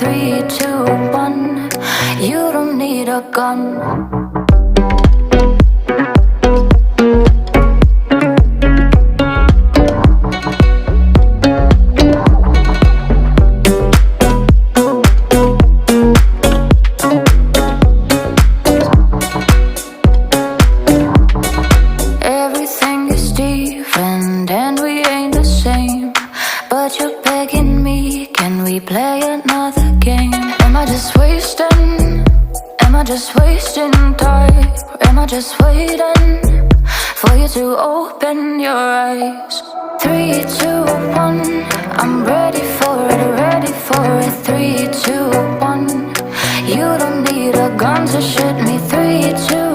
3, 2, 1. You don't need a gun. Everything is different and we ain't the same. But you're begging me, can we play another game? Am I just wasting? Am I just wasting time? Or am I just waiting for you to open your eyes? 3, 2, 1. I'm ready for it, ready for it. 3, 2, 1. You don't need a gun to shoot me. 3, 2,